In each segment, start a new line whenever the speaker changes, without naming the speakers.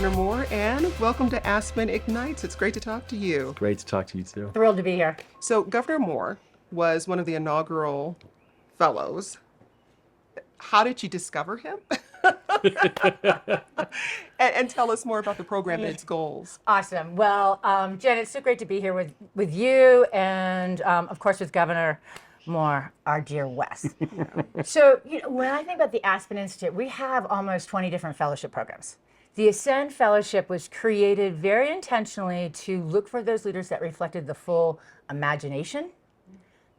Governor Moore, and welcome to Aspen Ignites. It's great to talk to you.
Great to talk to you too.
Thrilled to be here.
So, Governor Moore was one of the inaugural fellows. How did you discover him? and tell us more about the program and its goals.
Awesome. Well, Jen, it's so great to be here with you and, of course, with Governor Moore, our dear Wes. So, when I think about the Aspen Institute, we have almost 20 different fellowship programs. The Ascend Fellowship was created very intentionally to look for those leaders that reflected the full imagination,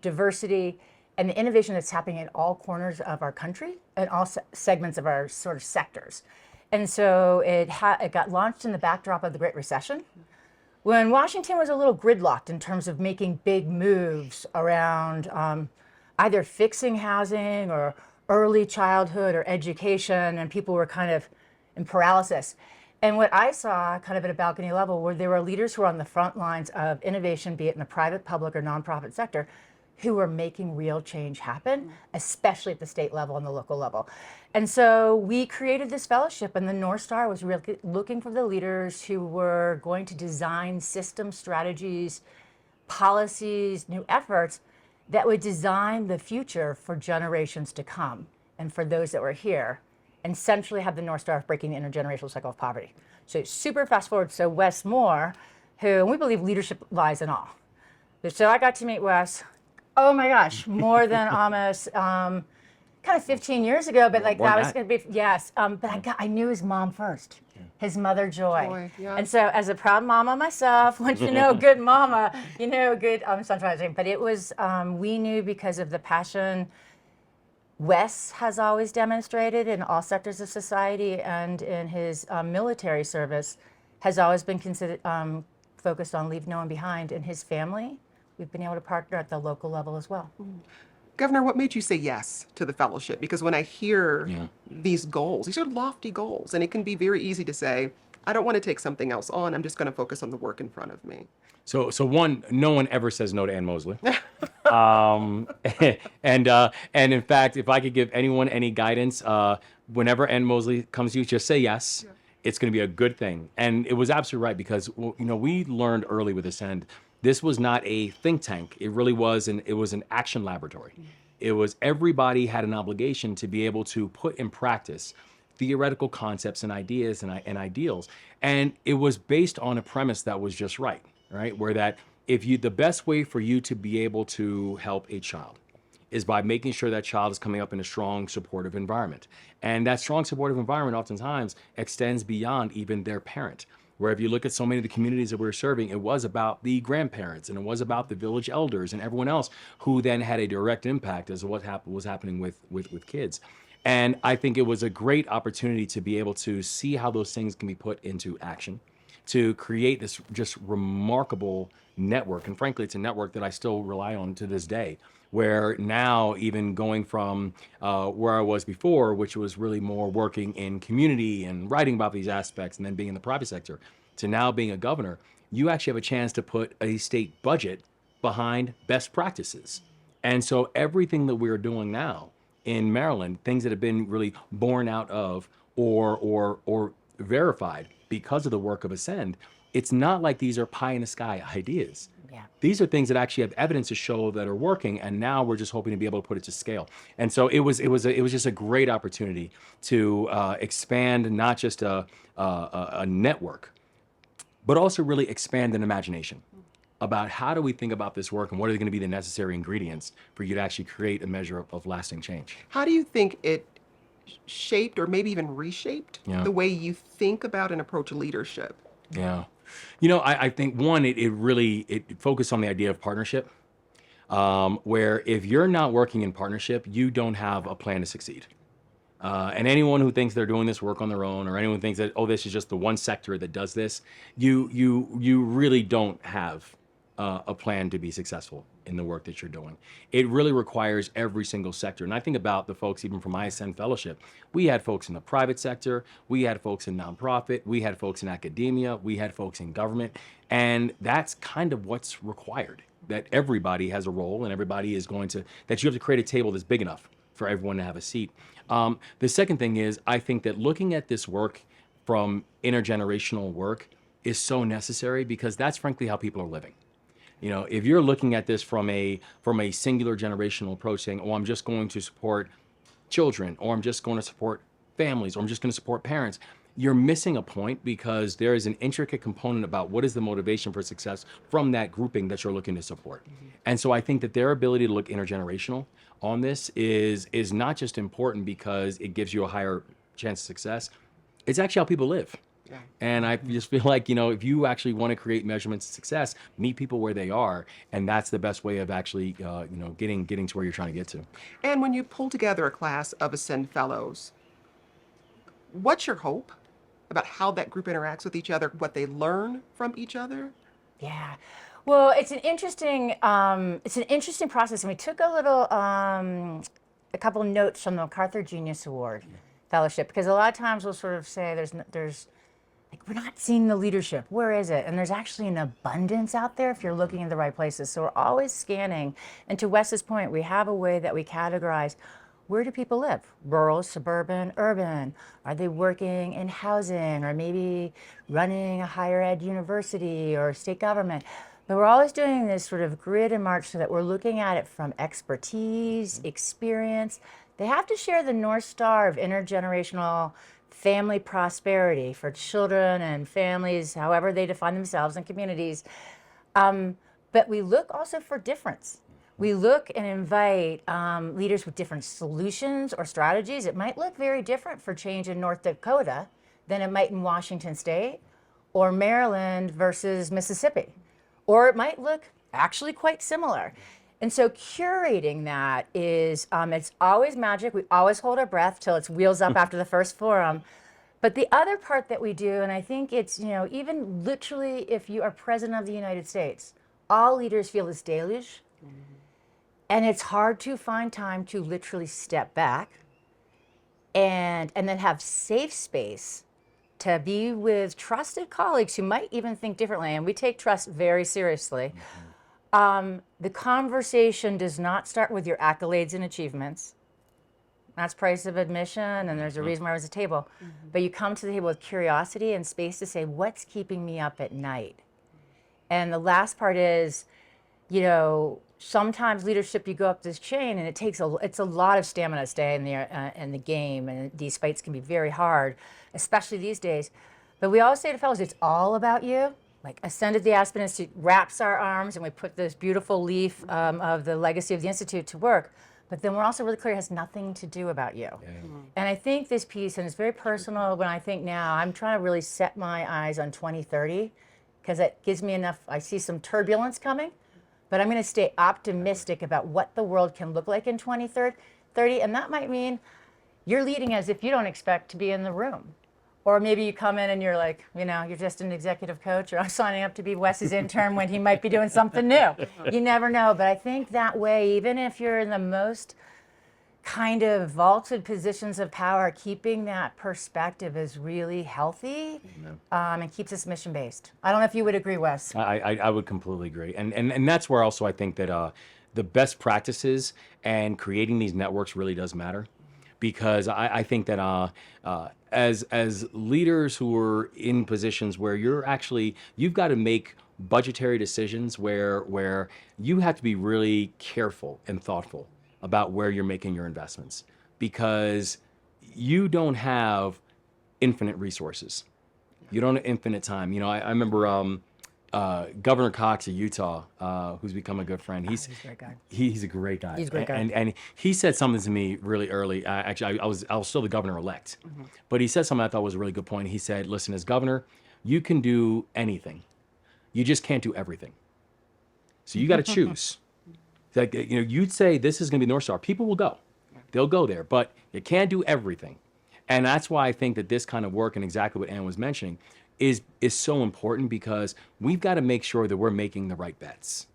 diversity, and the innovation that's happening in all corners of our country and all segments of our sort of sectors. And so it got launched in the backdrop of the Great Recession, when Washington was a little gridlocked in terms of making big moves around either fixing housing or early childhood or education, and people were kind of in paralysis. And what I saw kind of at a balcony level were there were leaders who were on the front lines of innovation, be it in the private, public, or nonprofit sector, who were making real change happen, especially at the state level and the local level. And so we created this fellowship, and the North Star was really looking for the leaders who were going to design system strategies, policies, new efforts that would design the future for generations to come and for those that were here, and centrally have the North Star of breaking the intergenerational cycle of poverty. So super fast forward, so Wes Moore, who we believe leadership lies in all. So I got to meet Wes, oh my gosh, more than almost kind of 15 years ago, but like that was going to be, yes. But I knew his mom first, his mother, Joy.
Yeah.
And so as a proud mama myself, once you know good mama, you know good sunrise. But it was, we knew because of the passion Wes has always demonstrated in all sectors of society, and in his military service has always been considered focused on leave no one behind. In his family, we've been able to partner at the local level as well.
Governor, what made you say yes to the fellowship? Because when I hear these goals, these are lofty goals, and it can be very easy to say, I don't want to take something else on. I'm just going to focus on the work in front of me.
So one, no one ever says no to Anne Mosle. And in fact, if I could give anyone any guidance, whenever Anne Mosle comes to you, just say yes. Yeah. It's going to be a good thing. And it was absolutely right, because we learned early with Ascend, this was not a think tank. It really was it was an action laboratory. It was everybody had an obligation to be able to put in practice theoretical concepts and ideas and ideals. And it was based on a premise that was just right? Where that the best way for you to be able to help a child is by making sure that child is coming up in a strong, supportive environment. And that strong, supportive environment oftentimes extends beyond even their parent. Where if you look at so many of the communities that we were serving, it was about the grandparents, and it was about the village elders and everyone else who then had a direct impact as to what was happening with kids. And I think it was a great opportunity to be able to see how those things can be put into action, to create this just remarkable network. And frankly, it's a network that I still rely on to this day, where now even going from where I was before, which was really more working in community and writing about these aspects, and then being in the private sector, to now being a governor, you actually have a chance to put a state budget behind best practices. And so everything that we're doing now in Maryland, things that have been really born out of or verified because of the work of Ascend, it's not like these are pie in the sky ideas.
Yeah.
These are things that actually have evidence to show that are working, and now we're just hoping to be able to put it to scale. And so it was just a great opportunity to expand not just a network, but also really expand an imagination about how do we think about this work, and what are going to be the necessary ingredients for you to actually create a measure of lasting change.
How do you think it shaped, or maybe even reshaped, the way you think about and approach leadership?
Yeah. I think one, it focused on the idea of partnership, where if you're not working in partnership, you don't have a plan to succeed. And anyone who thinks they're doing this work on their own, or anyone who thinks that, this is just the one sector that does this, you really don't have a plan to be successful in the work that you're doing. It really requires every single sector. And I think about the folks, even from my Ascend Fellowship, we had folks in the private sector, we had folks in nonprofit, we had folks in academia, we had folks in government, and that's kind of what's required, that everybody has a role, and everybody is that you have to create a table that's big enough for everyone to have a seat. The second thing is, I think that looking at this work from intergenerational work is so necessary, because that's frankly how people are living. If you're looking at this from a singular generational approach, saying, oh, I'm just going to support children, or I'm just going to support families, or I'm just going to support parents, you're missing a point, because there is an intricate component about what is the motivation for success from that grouping that you're looking to support. And so I think that their ability to look intergenerational on this is not just important because it gives you a higher chance of success. It's actually how people live.
Yeah.
And I just feel like, if you actually want to create measurements of success, meet people where they are. And that's the best way of actually, getting to where you're trying to get to.
And when you pull together a class of Ascend Fellows, what's your hope about how that group interacts with each other, what they learn from each other?
Yeah. Well, it's an interesting process, and we took a couple notes from the MacArthur Genius Award Fellowship, because a lot of times we'll sort of say there's like, we're not seeing the leadership. Where is it? And there's actually an abundance out there if you're looking in the right places. So we're always scanning. And to Wes's point, we have a way that we categorize. Where do people live? Rural, suburban, urban? Are they working in housing, or maybe running a higher ed university or state government? But we're always doing this sort of grid and march so that we're looking at it from expertise, experience. They have to share the North Star of intergenerational family prosperity for children and families, however they define themselves, and communities. But we look also for difference. We look and invite leaders with different solutions or strategies. It might look very different for change in North Dakota than it might in Washington State, or Maryland versus Mississippi. Or it might look actually quite similar. And so curating that is, it's always magic. We always hold our breath till it's wheels up after the first forum. But the other part that we do, and I think it's, even literally if you are president of the United States, all leaders feel this deluge. And it's hard to find time to literally step back and then have safe space to be with trusted colleagues who might even think differently. And we take trust very seriously. The conversation does not start with your accolades and achievements. That's price of admission, and there's a reason why I was at the table. But you come to the table with curiosity and space to say, what's keeping me up at night? And the last part is, sometimes leadership, you go up this chain, and it's a lot of stamina to stay in the game, and these fights can be very hard, especially these days. But we always say to fellows, it's all about you. Like Ascend at the Aspen Institute wraps our arms, and we put this beautiful leaf of the legacy of the Institute to work. But then we're also really clear it has nothing to do about you. Yeah. And I think this piece, and it's very personal when I think now, I'm trying to really set my eyes on 2030, because it gives me enough, I see some turbulence coming, but I'm going to stay optimistic about what the world can look like in 2030. And that might mean you're leading as if you don't expect to be in the room. Or maybe you come in and you're like, you're just an executive coach, or I'm signing up to be Wes's intern when he might be doing something new. You never know. But I think that way, even if you're in the most kind of vaulted positions of power, keeping that perspective is really healthy and keeps us mission-based. I don't know if you would agree, Wes.
I would completely agree. And that's where also I think that the best practices and creating these networks really does matter. Because I think that as leaders who are in positions where you've got to make budgetary decisions where you have to be really careful and thoughtful about where you're making your investments, because you don't have infinite resources. You don't have infinite time. I remember Governor Cox of Utah, who's become a good friend. He's a great guy. He's a great guy.
He's a great guy.
And he said something to me really early. Actually, I was still the governor-elect. But he said something I thought was a really good point. He said, listen, as governor, you can do anything. You just can't do everything. So you got to choose. Like, you'd say this is going to be North Star. People will go. They'll go there. But you can't do everything. And that's why I think that this kind of work, and exactly what Anne was mentioning, is so important, because we've got to make sure that we're making the right bets.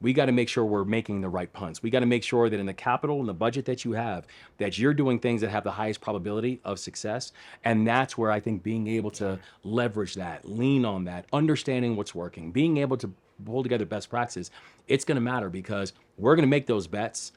We got to make sure we're making the right punts. We got to make sure that in the capital and the budget that you have, that you're doing things that have the highest probability of success. And that's where I think being able to leverage that, lean on that, understanding what's working, being able to pull together best practices, it's going to matter, because we're going to make those bets.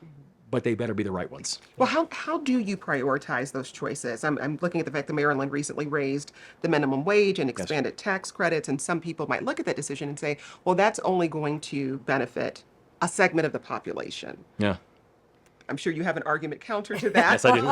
but they better be the right ones.
Well, how do you prioritize those choices? I'm looking at the fact that Maryland recently raised the minimum wage and expanded tax credits, and some people might look at that decision and say, well, that's only going to benefit a segment of the population.
Yeah.
I'm sure you have an argument counter to that.
Yes, I do.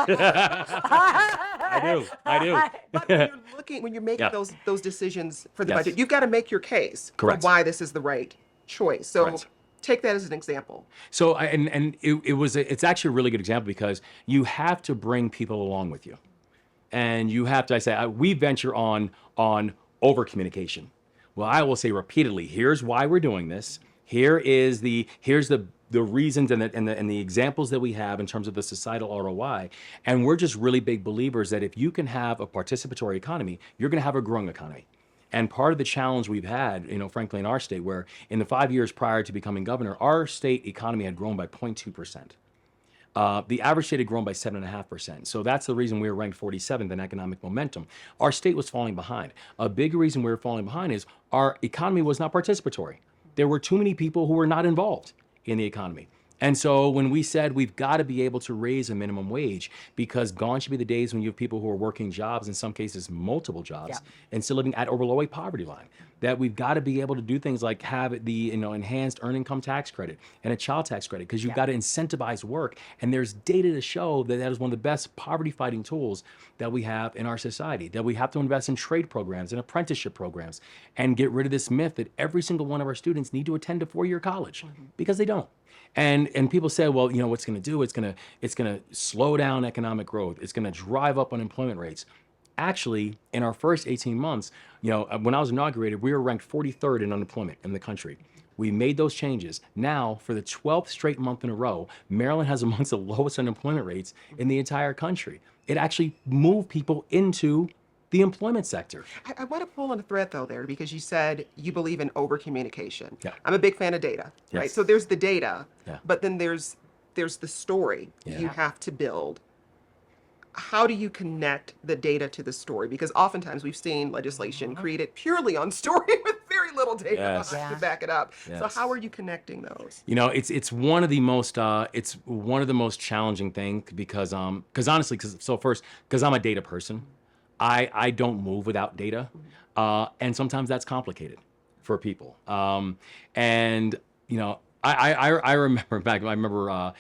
I do.
But when you're when you're making those decisions for the
Yes.
budget, you've got to make your case
Correct.
for why this is the right choice. So
Correct.
take that as an example.
So, it's actually a really good example because you have to bring people along with you. And you have to, we venture on over communication. Well, I will say repeatedly, here's why we're doing this. Here's the reasons and the examples that we have in terms of the societal ROI. And we're just really big believers that if you can have a participatory economy, you're going to have a growing economy. And part of the challenge we've had, frankly, in our state, where in the 5 years prior to becoming governor, our state economy had grown by 0.2%. The average state had grown by 7.5%. So that's the reason we were ranked 47th in economic momentum. Our state was falling behind. A big reason we were falling behind is our economy was not participatory. There were too many people who were not involved in the economy. And so when we said we've got to be able to raise a minimum wage, because gone should be the days when you have people who are working jobs, in some cases multiple jobs, and still living at or below a poverty line, that we've got to be able to do things like have the enhanced earned income tax credit and a child tax credit, because you've got to incentivize work. And there's data to show that that is one of the best poverty fighting tools that we have in our society, that we have to invest in trade programs and apprenticeship programs and get rid of this myth that every single one of our students need to attend a 4-year college, because they don't. And people say, well, what's going to do? It's going to slow down economic growth. It's going to drive up unemployment rates. Actually, in our first 18 months, when I was inaugurated, we were ranked 43rd in unemployment in the country. We made those changes. Now, for the 12th straight month in a row, Maryland has amongst the lowest unemployment rates in the entire country. It actually moved people into the employment sector.
I want to pull on a thread though there, because you said you believe in over communication.
Yeah.
I'm a big fan of data, right?
Yes.
So there's the data,
Yeah.
but then there's the story you have to build. How do you connect the data to the story? Because oftentimes we've seen legislation created purely on story with very little data to back it up.
Yes.
So how are you connecting those?
It's one of the most challenging things because honestly, because I'm a data person. I don't move without data, and sometimes that's complicated for people. I remember back. I remember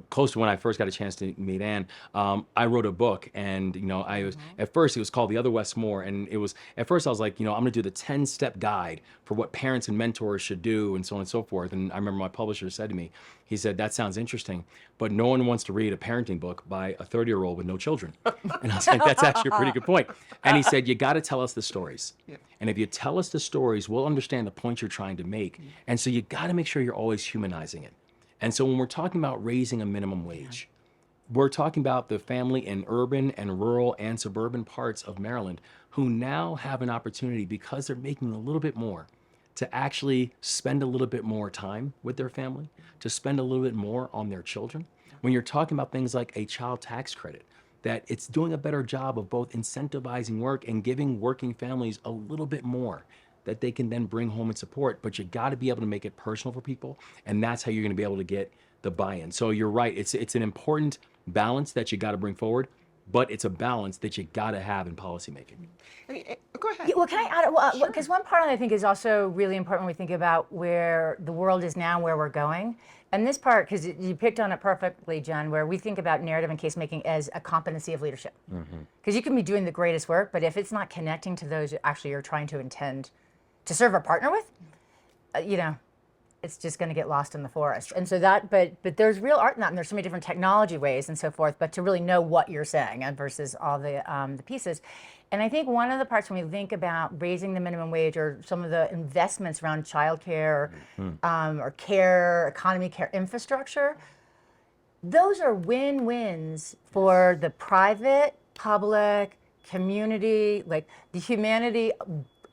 close to when I first got a chance to meet Anne. I wrote a book, and I was at first it was called The Other Wes Moore, and it was at first I was like, I'm going to do the 10-step guide for what parents and mentors should do, and so on and so forth. And I remember my publisher said to me, he said, that sounds interesting, but no one wants to read a parenting book by a 30-year-old with no children. And I was like, that's actually a pretty good point. And he said, you got to tell us the stories. Yeah. And if you tell us the stories, we'll understand the point you're trying to make. And so you got to make sure you're always humanizing it. And so when we're talking about raising a minimum wage, we're talking about the family in urban and rural and suburban parts of Maryland who now have an opportunity, because they're making a little bit more, to actually spend a little bit more time with their family, to spend a little bit more on their children. When you're talking about things like a child tax credit, that it's doing a better job of both incentivizing work and giving working families a little bit more that they can then bring home and support. But you got to be able to make it personal for people, and that's how you're going to be able to get the buy-in. So you're right, it's an important balance that you got to bring forward, but it's a balance that you got to have in policymaking.
I mean, go ahead.
Yeah, well, can I add? Because one part I think is also really important when we think about where the world is now, where we're going. And this part, because you picked on it perfectly, Jenn, where we think about narrative and case making as a competency of leadership. Because you can be doing the greatest work, but if it's not connecting to those actually you're trying to intend to serve or partner with, it's just going to get lost in the forest. And so but there's real art in that, and there's so many different technology ways and so forth, but to really know what you're saying versus all the pieces. And I think one of the parts when we think about raising the minimum wage or some of the investments around childcare or care, economy, care infrastructure, those are win-wins for the private, public, community, like the humanity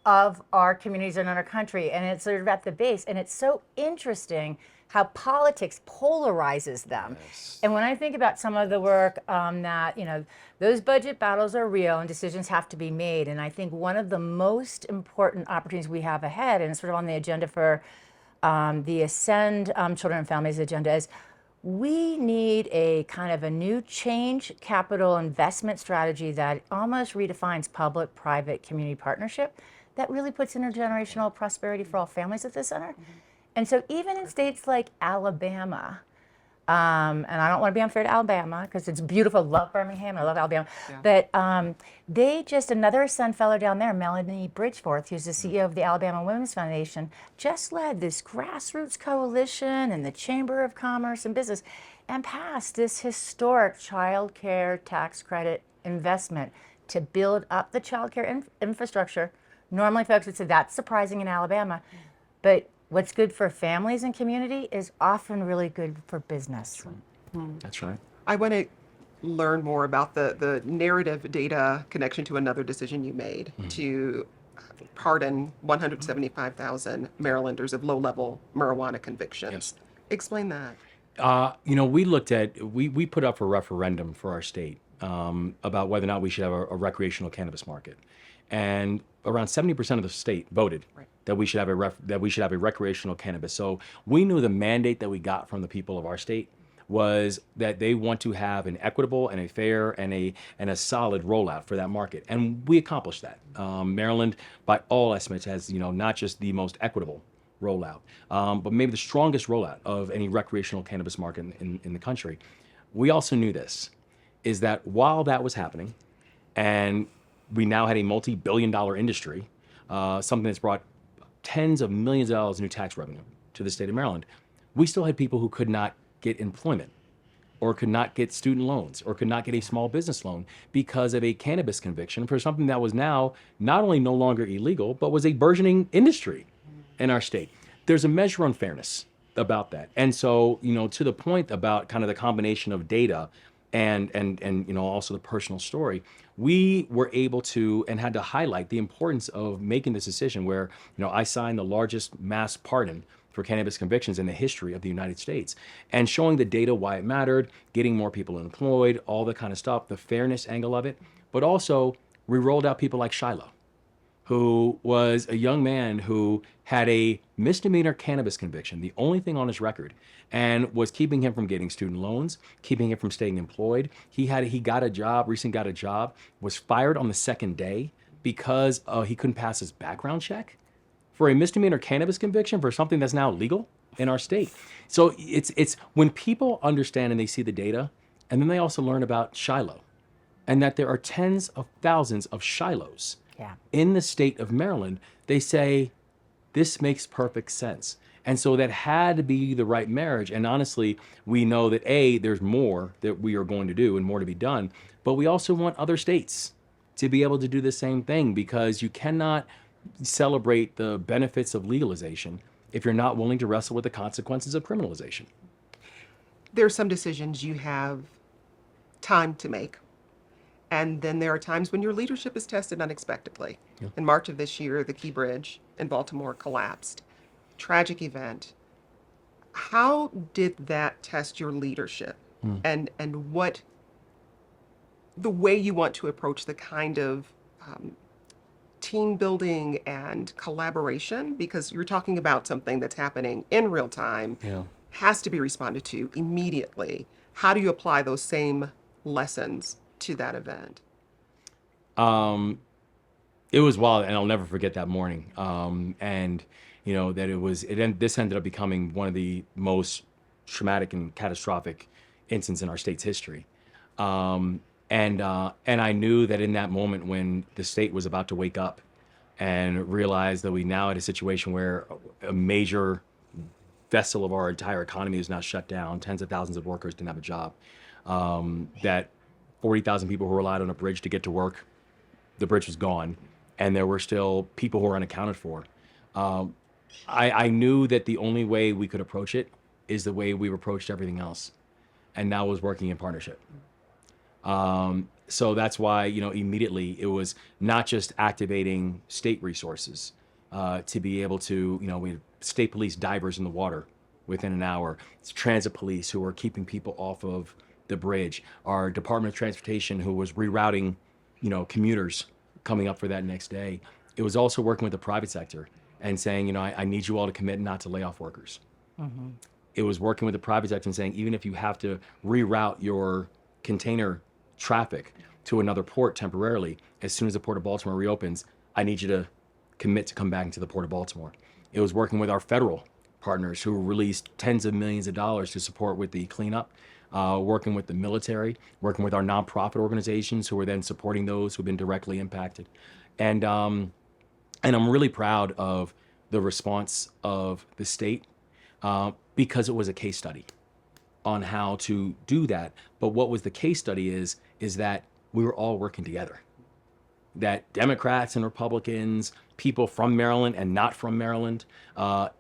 of our communities and in our country, and it's sort of at the base. And it's so interesting how politics polarizes them. Yes. And when I think about some of the work that, those budget battles are real and decisions have to be made. And I think one of the most important opportunities we have ahead, and it's sort of on the agenda for the Ascend Children and Families agenda, is we need a kind of a new change capital investment strategy that almost redefines public, private, community partnership that really puts intergenerational prosperity for all families at the center. And so even in states like Alabama, and I don't want to be unfair to Alabama because it's beautiful. Love Birmingham. I love Alabama.
Yeah.
But they just, another Ascend Fellow down there, Melanie Bridgeforth, who's the CEO of the Alabama Women's Foundation, just led this grassroots coalition and the Chamber of Commerce and Business and passed this historic child care tax credit investment to build up the child care infrastructure. Normally, folks would say that's surprising in Alabama, but what's good for families and community is often really good for business.
That's right.
I want to learn more about the narrative data connection to another decision you made to pardon 175,000 Marylanders of low-level marijuana convictions.
Yes.
Explain that.
We looked at, we put up a referendum for our state about whether or not we should have a recreational cannabis market. And around 70% of the state voted that we should have a recreational cannabis. So we knew the mandate that we got from the people of our state was that they want to have an equitable and a fair and a solid rollout for that market, and we accomplished that. Maryland, by all estimates, has not just the most equitable rollout, but maybe the strongest rollout of any recreational cannabis market in the country. We also knew this, is that while that was happening, and we now had a multi-billion-dollar industry, something that's brought tens of millions of dollars in new tax revenue to the state of Maryland, we still had people who could not get employment or could not get student loans or could not get a small business loan because of a cannabis conviction for something that was now not only no longer illegal, but was a burgeoning industry in our state. There's a measure of unfairness about that. And so, to the point about kind of the combination of data and also the personal story, we were able to and had to highlight the importance of making this decision where, I signed the largest mass pardon for cannabis convictions in the history of the United States, and showing the data why it mattered, getting more people employed, all the kind of stuff, the fairness angle of it. But also, we rolled out people like Shiloh, who was a young man who had a misdemeanor cannabis conviction, the only thing on his record, and was keeping him from getting student loans, keeping him from staying employed. He recently got a job, was fired on the second day because he couldn't pass his background check for a misdemeanor cannabis conviction for something that's now legal in our state. So it's when people understand and they see the data, and then they also learn about Shiloh, and that there are tens of thousands of Shilohs in the state of Maryland, they say, this makes perfect sense. And so that had to be the right marriage. And honestly, we know that there's more that we are going to do and more to be done, but we also want other states to be able to do the same thing, because you cannot celebrate the benefits of legalization if you're not willing to wrestle with the consequences of criminalization.
There are some decisions you have time to make. And then there are times when your leadership is tested unexpectedly. Yeah. In March of this year, the Key Bridge in Baltimore collapsed. Tragic event. How did that test your leadership and what the way you want to approach the kind of team building and collaboration, because you're talking about something that's happening in real time, has to be responded to immediately. How do you apply those same lessons to that event?
It was wild, and I'll never forget that morning. And that this ended up becoming one of the most traumatic and catastrophic incidents in our state's history. And I knew that in that moment when the state was about to wake up and realize that we now had a situation where a major vessel of our entire economy is now shut down, tens of thousands of workers didn't have a job, that 40,000 people who relied on a bridge to get to work, the bridge was gone, and there were still people who were unaccounted for. I knew that the only way we could approach it is the way we've approached everything else, and that was working in partnership. So that's why, immediately it was not just activating state resources to be able to, we had state police divers in the water within an hour. It's transit police who were keeping people off of the bridge. Our Department of Transportation who was rerouting, commuters coming up for that next day. It was also working with the private sector and saying, I need you all to commit not to lay off workers. It was working with the private sector and saying, even if you have to reroute your container traffic to another port temporarily, as soon as the Port of Baltimore reopens, I need you to commit to come back into the Port of Baltimore. It was working with our federal partners who released tens of millions of dollars to support with the cleanup, working with the military, working with our nonprofit organizations who are then supporting those who've been directly impacted. And I'm really proud of the response of the state because it was a case study on how to do that. But what was the case study is that we were all working together. That Democrats and Republicans, people from Maryland and not from Maryland,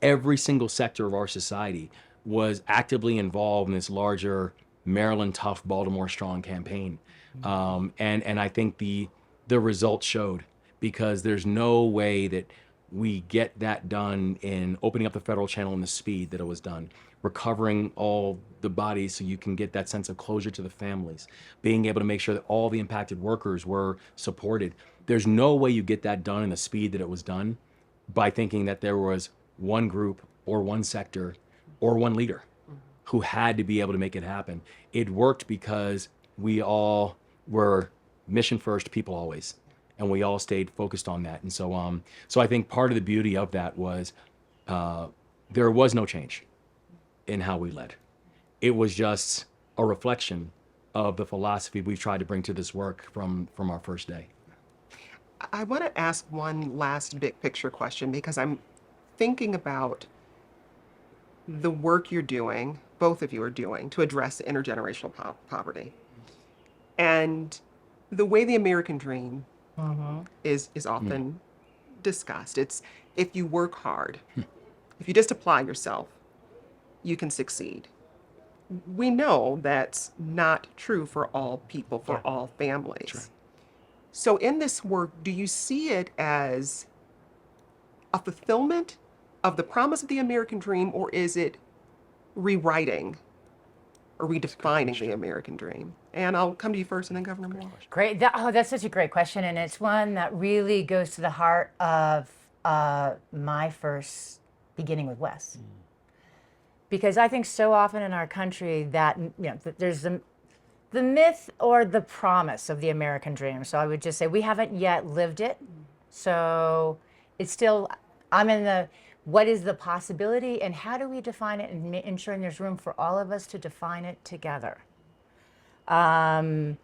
every single sector of our society was actively involved in this larger Maryland tough, Baltimore strong campaign. And I think the results showed, because there's no way that we get that done in opening up the federal channel in the speed that it was done, recovering all the bodies so you can get that sense of closure to the families, being able to make sure that all the impacted workers were supported. There's no way you get that done in the speed that it was done by thinking that there was one group or one sector or one leader who had to be able to make it happen. It worked because we all were mission first, people always. And we all stayed focused on that. And so I think part of the beauty of that was there was no change in how we led. It was just a reflection of the philosophy we've tried to bring to this work from our first day.
I want to ask one last big picture question, because I'm thinking about the work you're doing, both of you are doing, to address intergenerational poverty. And the way the American dream is often discussed. It's, if you work hard, if you just apply yourself, you can succeed. We know that's not true for all people, for all families.
Sure.
So in this work, do you see it as a fulfillment of the promise of the American dream, or is it rewriting or redefining the American dream? And I'll come to you first, and then Governor Moore.
Great. That's such a great question, and it's one that really goes to the heart of my first beginning with Wes. Because I think so often in our country that there's the myth or the promise of the American dream. So I would just say we haven't yet lived it. So it's still, I'm in the, what is the possibility and how do we define it, and ensuring there's room for all of us to define it together. And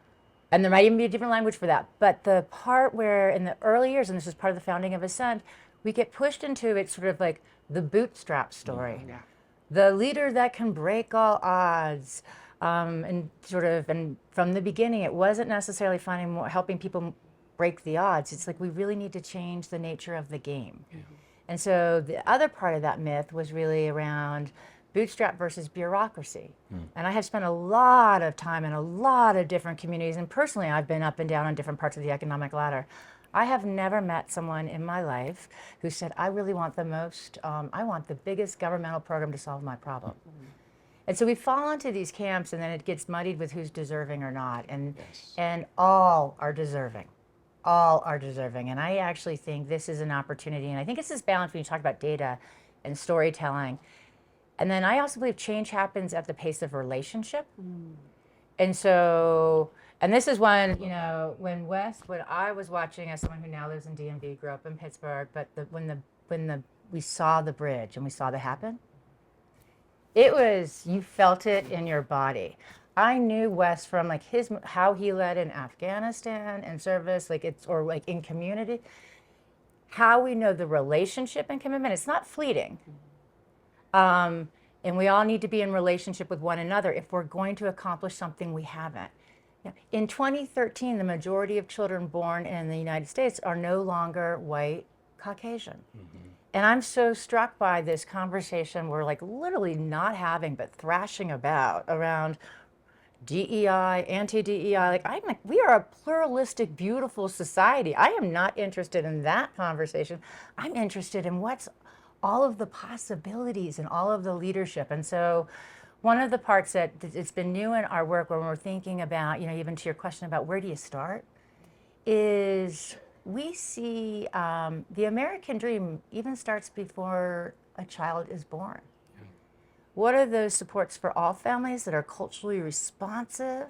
there might even be a different language for that. But the part where in the early years, and this is part of the founding of Ascend, we get pushed into it sort of like the bootstrap story.
Yeah.
The leader that can break all odds. And from the beginning, it wasn't necessarily helping people break the odds. It's like we really need to change the nature of the game. And so the other part of that myth was really around bootstrap versus bureaucracy. And I have spent a lot of time in a lot of different communities, and personally I've been up and down on different parts of the economic ladder. I have never met someone in my life who said, I really want the most, I want the biggest governmental program to solve my problem. And so we fall into these camps, and then it gets muddied with who's deserving or not. And all are deserving. All are deserving. And I actually think this is an opportunity, and I think it's this balance when you talk about data and storytelling. And then I also believe change happens at the pace of relationship. And so, and this is when, when I was watching, as someone who now lives in DMV, grew up in Pittsburgh, but when we saw the bridge and we saw that happen, it was, you felt it in your body. I knew Wes from like how he led in Afghanistan and service, or in community. How we know the relationship and commitment, it's not fleeting. And we all need to be in relationship with one another if we're going to accomplish something we haven't. In 2013, the majority of children born in the United States are no longer white Caucasian. And I'm so struck by this conversation we're like literally not having, but thrashing about around DEI, anti-DEI. We are a pluralistic, beautiful society. I am not interested in that conversation. I'm interested in what's all of the possibilities and all of the leadership. And so one of the parts that it's been new in our work when we're thinking about, even to your question about where do you start, is we see the American dream even starts before a child is born. What are those supports for all families that are culturally responsive,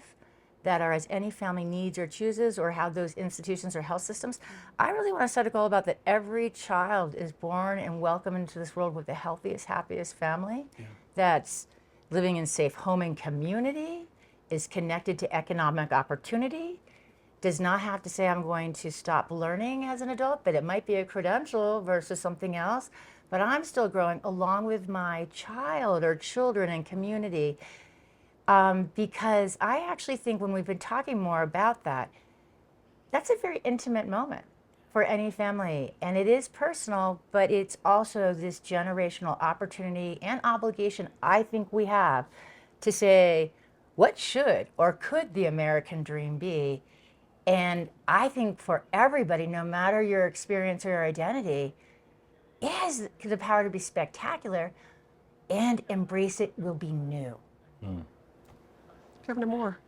that are as any family needs or chooses, or how those institutions or health systems? I really want to set a goal about that every child is born and welcomed into this world with the healthiest, happiest family, that's living in safe home and community, is connected to economic opportunity, does not have to say I'm going to stop learning as an adult, but it might be a credential versus something else. But I'm still growing along with my child or children and community, because I actually think when we've been talking more about that, that's a very intimate moment for any family. And it is personal, but it's also this generational opportunity and obligation I think we have to say, what should or could the American dream be? And I think for everybody, no matter your experience or your identity, it has the power to be spectacular, and embrace it will be new.
Governor Moore.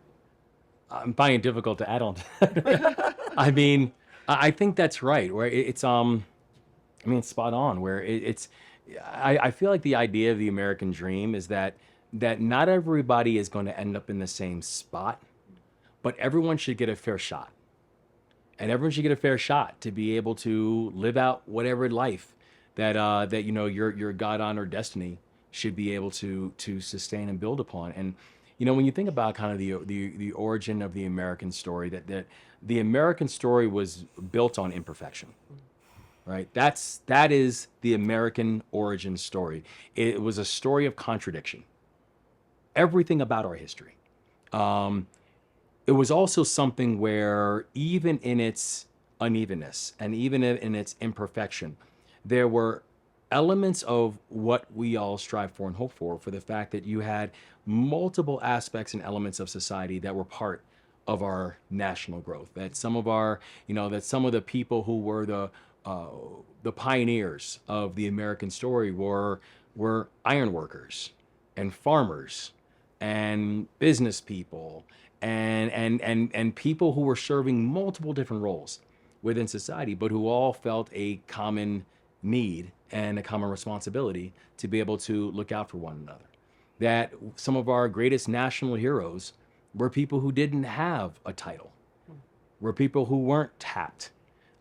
I'm finding it difficult to add on to that. I mean, I think that's right. Where it's it's spot on. Where I feel like the idea of the American dream is that not everybody is going to end up in the same spot, but everyone should get a fair shot, and everyone should get a fair shot to be able to live out whatever life that your God-honored destiny should be able to sustain and build upon. And when you think about kind of the origin of the American story, that the American story was built on imperfection, right? That is the American origin story. It was a story of contradiction. Everything about our history. It was also something where even in its unevenness and even in its imperfection, there were elements of what we all strive for and hope for the fact that you had multiple aspects and elements of society that were part of our national growth. That some of the people who were the pioneers of the American story were iron workers and farmers and business people and people who were serving multiple different roles within society, but who all felt a common need and a common responsibility to be able to look out for one another. That some of our greatest national heroes were people who didn't have a title, were people who weren't tapped,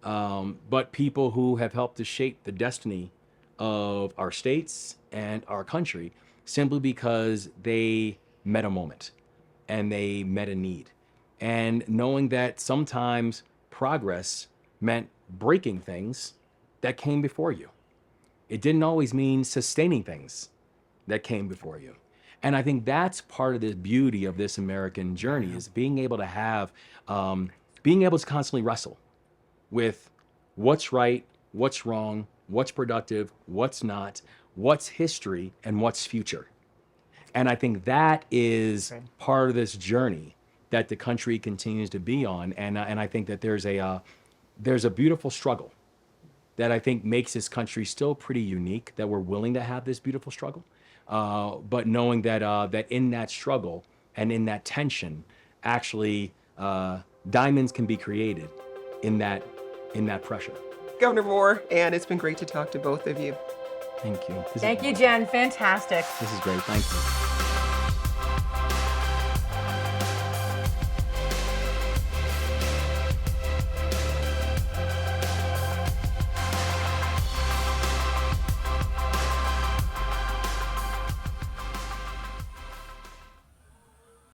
but people who have helped to shape the destiny of our states and our country simply because they met a moment and they met a need. And knowing that sometimes progress meant breaking things that came before you. It didn't always mean sustaining things that came before you. And I think that's part of the beauty of this American journey, is being able to have, being able to constantly wrestle with what's right, what's wrong, what's productive, what's not, what's history, and what's future. And I think that is part of this journey that the country continues to be on. And I think that there's a beautiful struggle that I think makes this country still pretty unique, that we're willing to have this beautiful struggle. But knowing that in that struggle and in that tension, actually diamonds can be created in that pressure.
Governor Moore, Anne, it's been great to talk to both of you.
Thank you.
Thank you, Jenn. Fantastic.
This is great. Thank you.